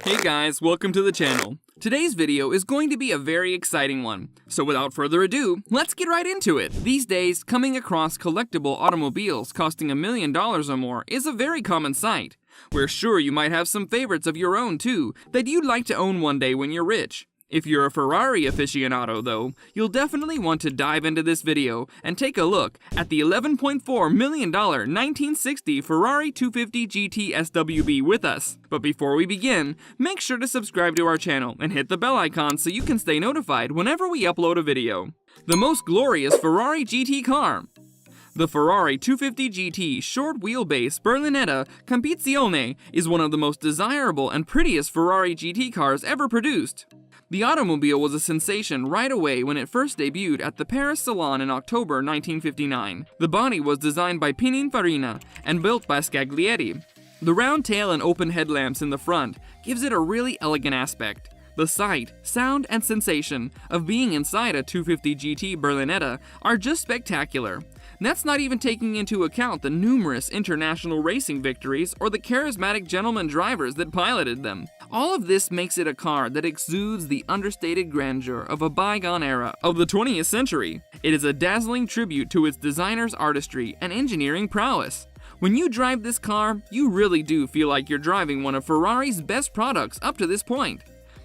Hey guys, welcome to the channel. Today's video is going to be a very exciting one, so without further ado, let's get right into it. These days, coming across collectible automobiles costing $1 million or more is a very common sight. We're sure you might have some favorites of your own too, that you'd like to own one day when you're rich. If you're a Ferrari aficionado though, you'll definitely want to dive into this video and take a look at the $11.4 million 1960 Ferrari 250 GT SWB with us. But before we begin, make sure to subscribe to our channel and hit the bell icon so you can stay notified whenever we upload a video. The most glorious Ferrari GT car. The Ferrari 250 GT short wheelbase Berlinetta Competizione is one of the most desirable and prettiest Ferrari GT cars ever produced. The automobile was a sensation right away when it first debuted at the Paris Salon in October 1959. The body was designed by Pininfarina and built by Scaglieri. The round tail and open headlamps in the front gives it a really elegant aspect. The sight, sound, and sensation of being inside a 250 GT Berlinetta are just spectacular. That's not even taking into account the numerous international racing victories or the charismatic gentleman drivers that piloted them. All of this makes it a car that exudes the understated grandeur of a bygone era of the 20th century. It is a dazzling tribute to its designer's artistry and engineering prowess. When you drive this car, you really do feel like you're driving one of Ferrari's best products up to this point.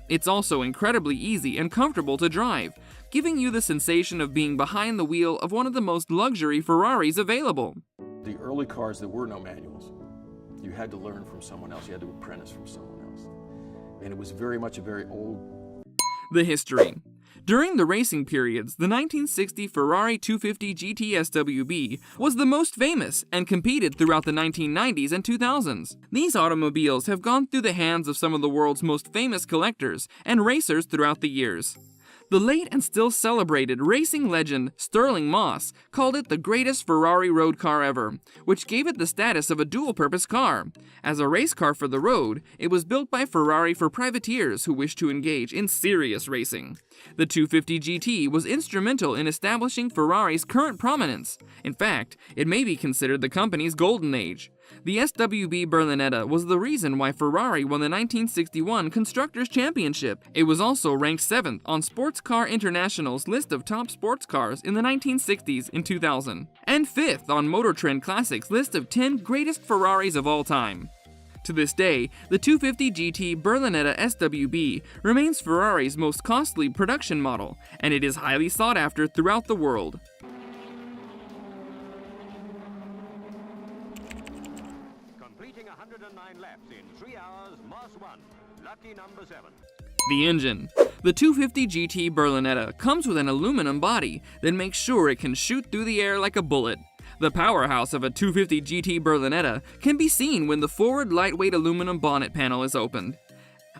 It's also incredibly easy and comfortable to drive, giving you the sensation of being behind the wheel of one of the most luxury Ferraris available. The early cars, there were no manuals. You had to learn from someone else. You had to apprentice from someone else. And it was very much a very old... The history. During the racing periods, the 1960 Ferrari 250 GT SWB was the most famous and competed throughout the 1990s and 2000s. These automobiles have gone through the hands of some of the world's most famous collectors and racers throughout the years. The late and still celebrated racing legend Stirling Moss called it the greatest Ferrari road car ever, which gave it the status of a dual-purpose car. As a race car for the road, it was built by Ferrari for privateers who wished to engage in serious racing. The 250 GT was instrumental in establishing Ferrari's current prominence. In fact, it may be considered the company's golden age. The SWB Berlinetta was the reason why Ferrari won the 1961 Constructors' Championship. It was also ranked 7th on Sports Car International's list of top sports cars in the 1960s in 2000, and 5th on Motor Trend Classic's list of 10 greatest Ferraris of all time. To this day, the 250 GT Berlinetta SWB remains Ferrari's most costly production model, and it is highly sought after throughout the world. Completing 109 laps in 3 hours, Moss 1, lucky number 7. The engine. The 250 GT Berlinetta comes with an aluminum body that makes sure it can shoot through the air like a bullet. The powerhouse of a 250 GT Berlinetta can be seen when the forward lightweight aluminum bonnet panel is opened.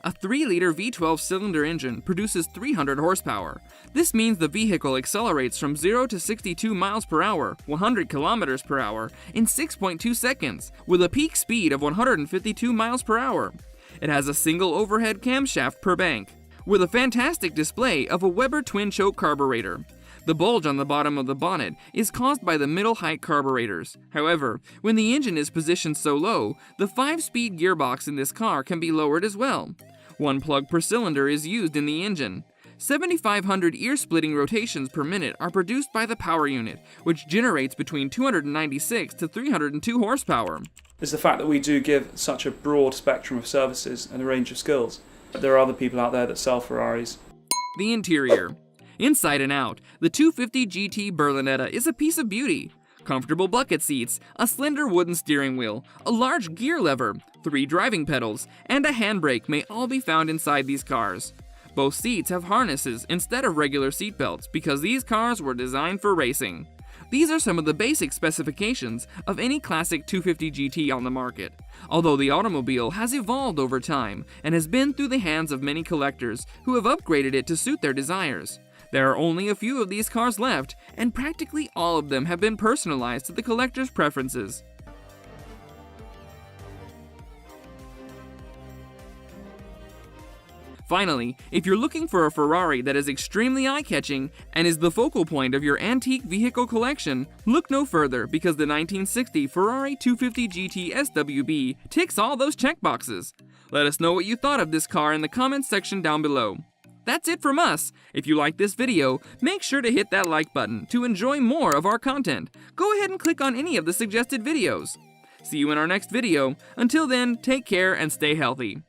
A 3-liter V12 cylinder engine produces 300 horsepower. This means the vehicle accelerates from 0 to 62 miles per hour, 100 kilometers per hour, in 6.2 seconds, with a peak speed of 152 miles per hour. It has a single overhead camshaft per bank, with a fantastic display of a Weber twin-choke carburetor. The bulge on the bottom of the bonnet is caused by the middle-height carburetors. However, when the engine is positioned so low, the 5-speed gearbox in this car can be lowered as well. 1 plug per cylinder is used in the engine. 7,500 ear-splitting rotations per minute are produced by the power unit, which generates between 296 to 302 horsepower. Is the fact that we do give such a broad spectrum of services and a range of skills. There are other people out there that sell Ferraris. The interior. Inside and out, the 250 GT Berlinetta is a piece of beauty. Comfortable bucket seats, a slender wooden steering wheel, a large gear lever, 3 driving pedals, and a handbrake may all be found inside these cars. Both seats have harnesses instead of regular seat belts because these cars were designed for racing. These are some of the basic specifications of any classic 250 GT on the market, although the automobile has evolved over time and has been through the hands of many collectors who have upgraded it to suit their desires. There are only a few of these cars left, and practically all of them have been personalized to the collector's preferences. Finally, if you're looking for a Ferrari that is extremely eye-catching and is the focal point of your antique vehicle collection, look no further because the 1960 Ferrari 250 GT SWB ticks all those checkboxes. Let us know what you thought of this car in the comments section down below. That's it from us. If you like this video, make sure to hit that like button to enjoy more of our content. Go ahead and click on any of the suggested videos. See you in our next video. Until then, take care and stay healthy.